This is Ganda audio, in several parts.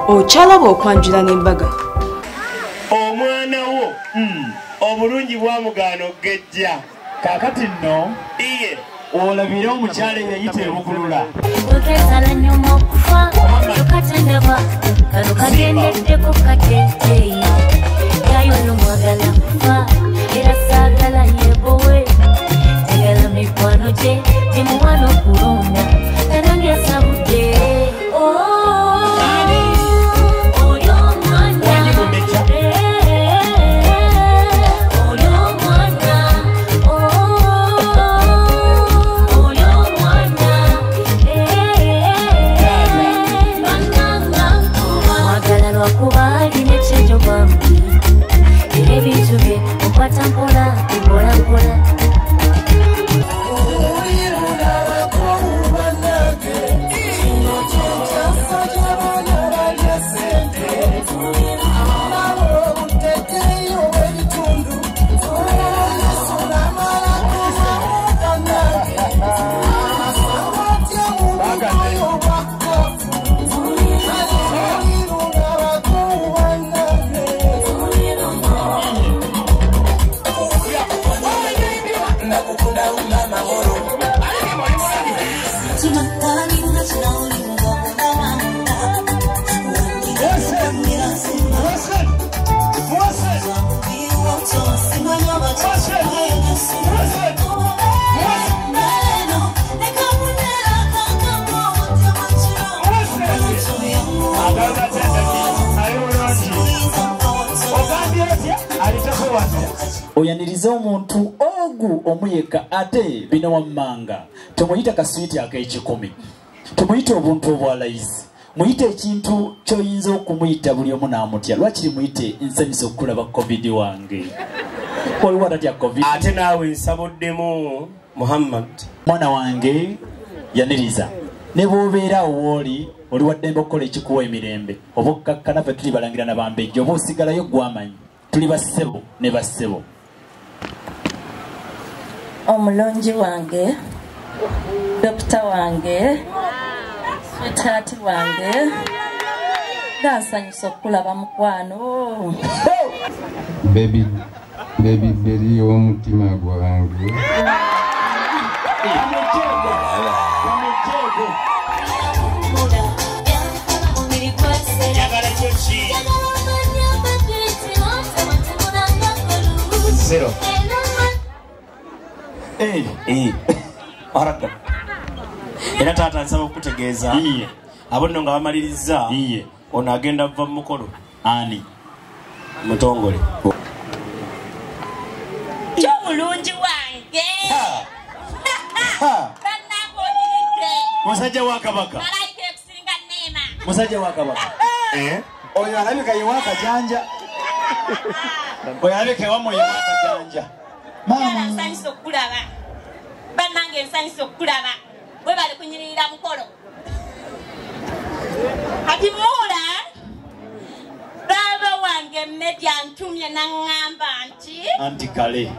Ochalaba okwanjula n'embaga. Omwana wo obulungi bwamugano gejja. Kakati nno iye olabire omukyala eyayita ebukulula. Okesala nyomo kufa okatendeba kano kagendeddeko kateteyi yayo nomwagala kufa era saagala yebowe tegala mikwano gye gimuwana okulonda nanonge asabudde Oyaniriza omuntu ogu omuyeka ate bino wammanga tomuyita kaswiti ak'ekikumi tomuyita obuntu obwalayizi muyite ekintu kyoyinza okumuyita buli omu n'amutya lwakiri muyite nsanyusa okulaba covid wange waliwo atatya covid ate naawe nsabuddemu Muhammad mwana wange yaniriza ne bw'obeera wooli oli waddembe okukola ekikuwa emirembe oba okkakkana ffe tuli balangira na bambejja oba osigalayo gwamanyi tuli bassebo ne bassebo omulonji wange dokita wange swetaati wange gansanyusa okulaba mukwano baby beri omutima gwange Zero. Araka. Era taata nsaba okutegeeza abo nno nga bamaliriza ono agenda va mu mukolo ani mutongole kyomulungi wange musajja wa kabaka malayika ekusinga neema musajja wa kabaka oyo alabika ye wakajanja oyo alabika ewamwe ye wakajanja mama nsanyusa okulaba bannange nsanyusa okulaba bwe bali kunyiririra mukolo kati muula baba wange mmedya ntumye naŋŋamba nti kale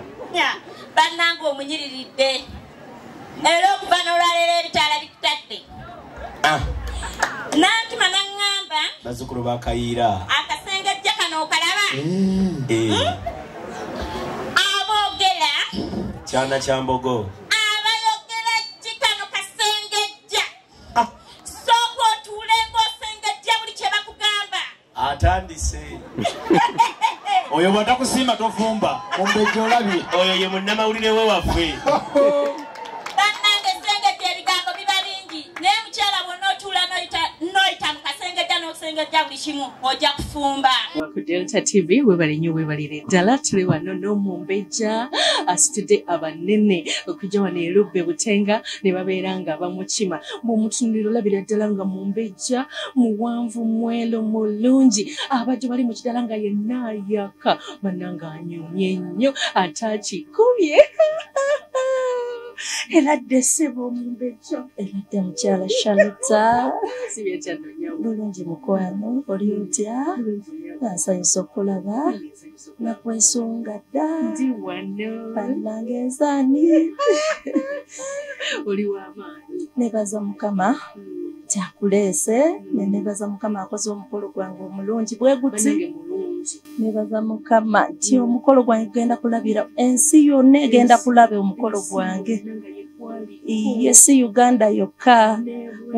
bannange omunyiriridde era okuva n'olwaleero ebitaala bikutadde nantuma naŋŋamba bazzukulu bakayiira akasengejja kano okalaba aboogera kyana kya mbogo abayogera kikano kasengejja sooka otuule ng'osengejja buli kye bakugamba atandise oyo bw'atakusiima tofumba mumbejja olabye oyo ye munnamawulire we waffe bannange esengejja ebigambo biba bingi naye mukyala bwonna otuula noyita mu kasengejja n'okusengejja buli kimu ojja kufumba ku Delta TV webale nnyo webalire ddala tuli wano n'omumbejja asitudde abanene okujja wano erubbe butenga ne babeera nga bamukima bw'omutunuliro olabira ddala nga mumbejja muwanvu mwelo mulungi abadde bali mu kidala nga yenna ayaka bannanga anyumye nnyo atakikubye eradde ssebo omumbejja eradde mukyala Shanita sibyekyannonyawo bulungi mukwano oli otya nsanyusa okulaba nakwesunga dda ndi wano bannange nzaani oli w'amaanyi nebaza mukama kyakuleese nenebaza mukama akoze omukolo gwange omulungi bwe guti nebaza mukama nti omukolo gwange genda kulabira ensi yonna egenda kulaba omukolo gwange iye si Uganda yokka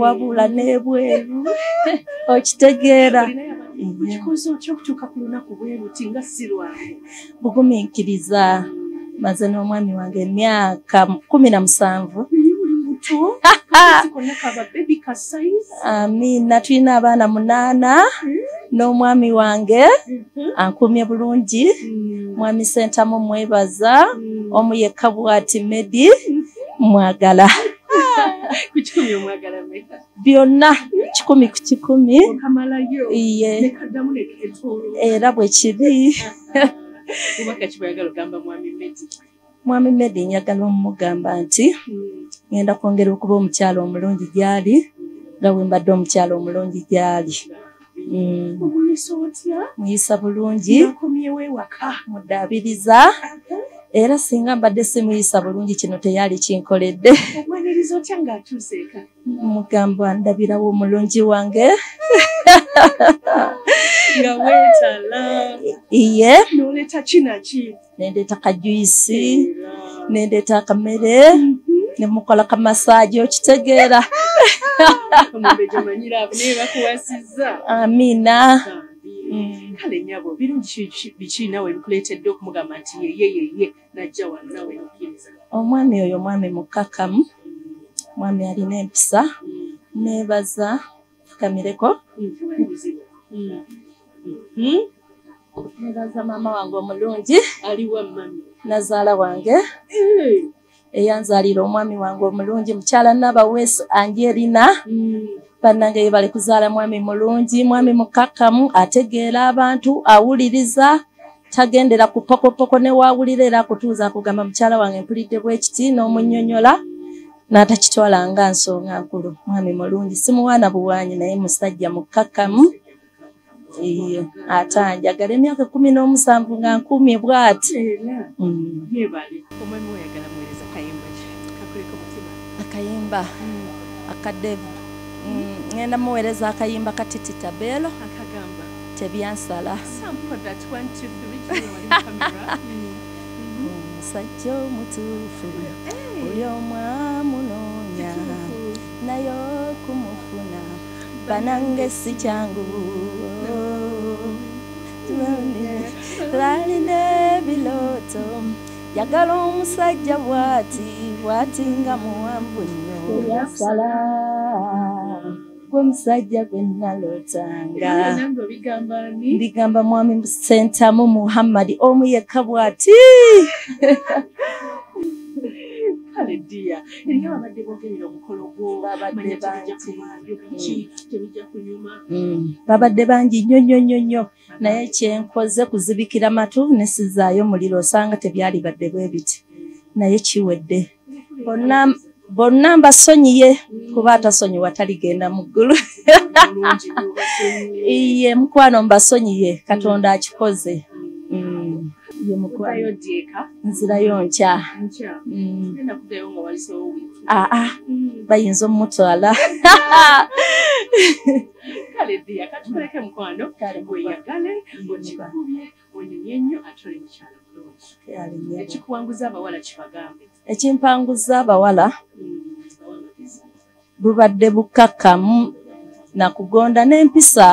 wabula n'ebweru okitegeera bugumiikiriza maze n'omwami wange emyaka 17 Amina tulina abaana 8 n'omwami wange ankumye bulungi mwami Sentamu mwebaza omu yekka bwati Medi mwagala kuchumya mwagala meka byonna 10 ku 10 okamalayo iye nekadamu neketoro era bwe kiri ubaka kibayagala gamba mwami Medi nyagala omugamba nti ngenda kwongera okuba omukyalo omulungi gyali nga bwe mbadde omukyalo omulungi gyali muyisa bulungi muddaabiriza era singa mbadde simuyisa bulungi kino teyali kinkoledde mugamba ndabirawo omulungi wange nga wetala iye noleta kinaki nendeeta kajuisi nendeeta akamere nemukola kamasaaji okitegeera Amina kale nyabo birungi biki nawe bikuleetedde okumugamba nti yeye najja wano nawe nokiriza omwami oyo mwami mukakamu mwami alina empisa nebaza kamireko nebaza mama wange omulungi aliwa mami nazaala wange eyanzalira omwami wange omulungi mukyala Nabaweesi Angelina bannange bali kuzaala mwami mulungi mwami mukakamu ategeera abantu awuliriza tagendera ku pokopoko ne waawulira era akutuuza akugamba mukyala wange mpulidde bwekiti n'omunnyonnyola n'atakitwala nga nsonga nkulu mwami mulungi simuwaana buwaanyi naye musajja mukakamu atanjagala emyaka 17 nga nkumye bw'ati akayimba akadevu ngenda muweereza akayimba katitita beelo akagamba tebyansala omusajja omutuufu oli omwamunoonya naye okumufuna banange si kyangu lalina ebirooto yagala omusajja bwati nga muwanvu nnyo yasala gwemusajja gwe nalootanga mbigamba mwami Sentamu Muhammad omu yekka bwati kale ddiya eriyo abadde bogerera omukolo gwo babadde bangi nnyo naye kyenkoze kuzibikira matu ne sizaayo muliro osanga tebyali badde bwe biti naye kiwedde bonna mbasonyiye kuba atasonyiwa taligenda mu ggulu iye mukwano mbasonyiye Katonda akikoze ye mukwano nzirayo nkya bayinza omutwala kale ddiya katuleke mukwano weyagale okikubye onyumye nnyo atole mukyala mulungi ekikuwanguza abawala kibagambe ekimpanguza abawala bubadde bukakamu nakugonda n'empisa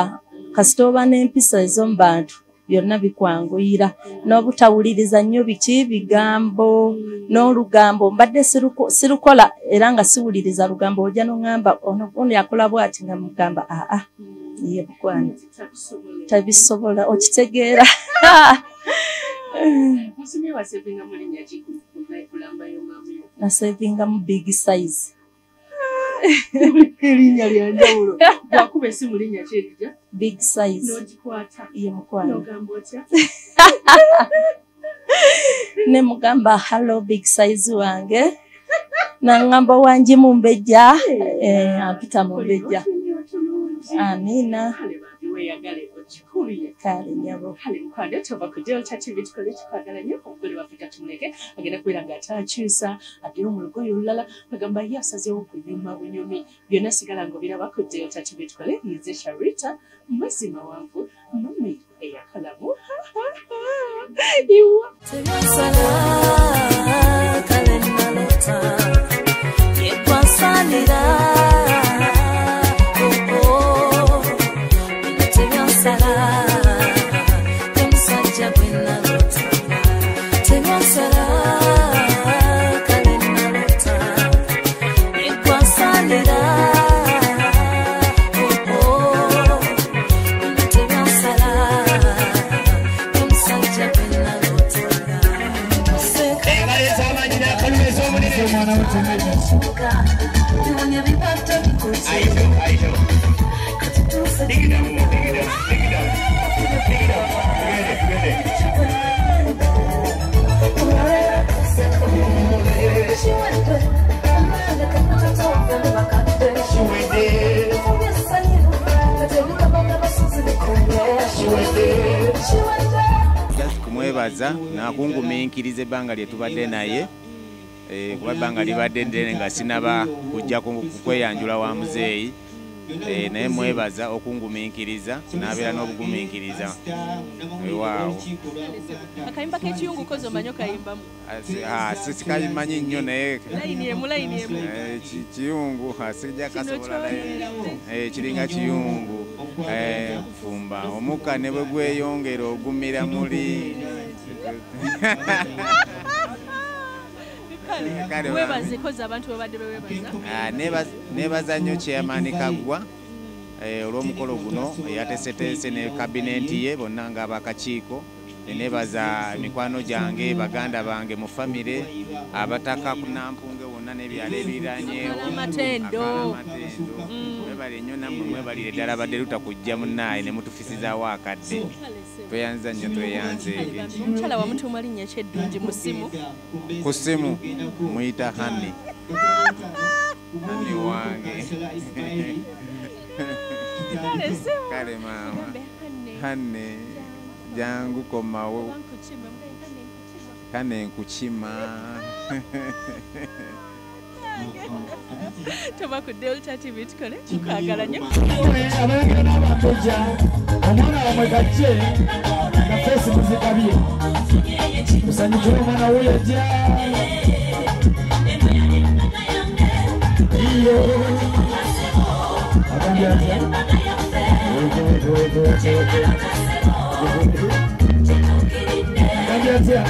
kasita oba n'empisa ez'omu bantu byonna bikwanguyira n'obutawuliriza nnyo biki bigambo n'olugambo mbadde sirukola era nga siwuliriza lugambo ojja n'oŋŋamba ono yakola bw'ati nga mugamba ye bukwano tabisobola okitegeera nasevingamu big size erinnya lyanjawulo bwakuba esimu linnya kyerija big size n'ogikwata ye mukwano n'ogamba otya ne mugamba hello big size wange naŋŋamba wangi mu mbejja ampita mu mbejja Amina weyagale okikubiye kale nyabo kale mukwano tova ku Delta TV tukole kikwagala nnyo omugole waffe Katumuleke agenda kubeera ng'ataakyusa agera mu lugoye olulala agamba ye asazeewo kunyuma bunyumi byonna sigala ng'obiraba ku Delta TV tukole yize Sharita mazima wangu mami eyakalamu iwa kale nalota yekwasalira kumwebaza nakungumiikiriza ebbanga lye tubadde naye kuba ebbanga libadde ddene nga sinaba kujja kukweyanjula wa muzeeyi naye mwebaza okungumiikiriza n'abeera n'obugumiikiriza waawo akayimba k'ekiyungu kozi omanyi okayimbamu sikamanyi nnyo naye mulayiniemu kiyungu sijja kasobola kiringa kiyungu fumba omukka ne bwe gweyongera ogumira muli webaze kozi abantu babadde bewebaza nebaza nnyo Chairman Kaggwa olw'omukolo guno eyateeseteese ne kabinenti ye bonna ng'abakakiiko nebaza mikwano gyange baganda bange mu famire abataka ku Nampunge wonna n'ebyalo ebiranyeewo Amatendo mwebale nnyo nammwe mwebalire ddala badde lutakujja munnaaye ne mutufisizaawo akadde tweyanza nnyo tweyanzeege omukyala wamutuuma linnya ki eddungi mu ssimu ku ssimu muyita Hanni wange kale maama Hanne jangu komawo kane nkukima tova ku Delta TV tukole tukwagala nnyo abayogera n'abatujja omwana wamwe gajje nga feesi muzikabye kusanyukira omwana weyajja iyo agambye atya agambye atya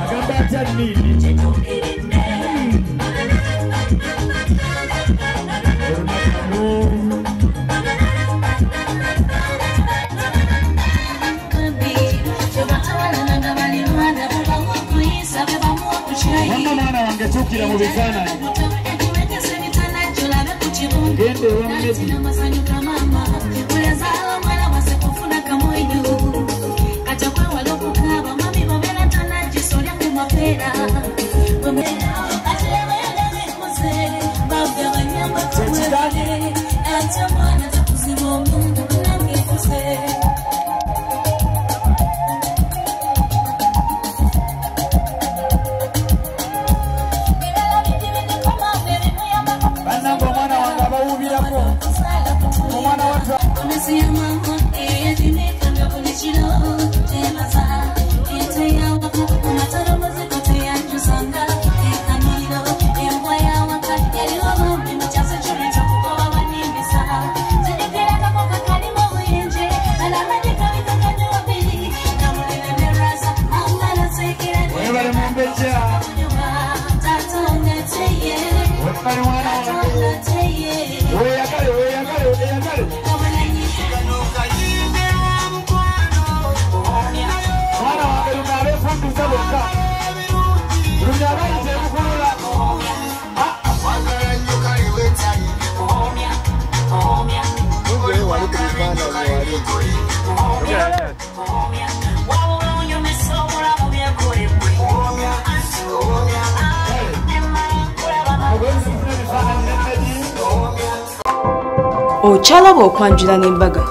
agamba atya nini mwana wange tukira mu bifaananyi gende ewamezi bannange omwana wange abawuubirako omwana watu webale mumbejja webale mwana wange weyagale weyagale weyagale mwana wange luno abeefunduza bokka luno abayita ebukulula Wali okyalaba okwanjula n'embaga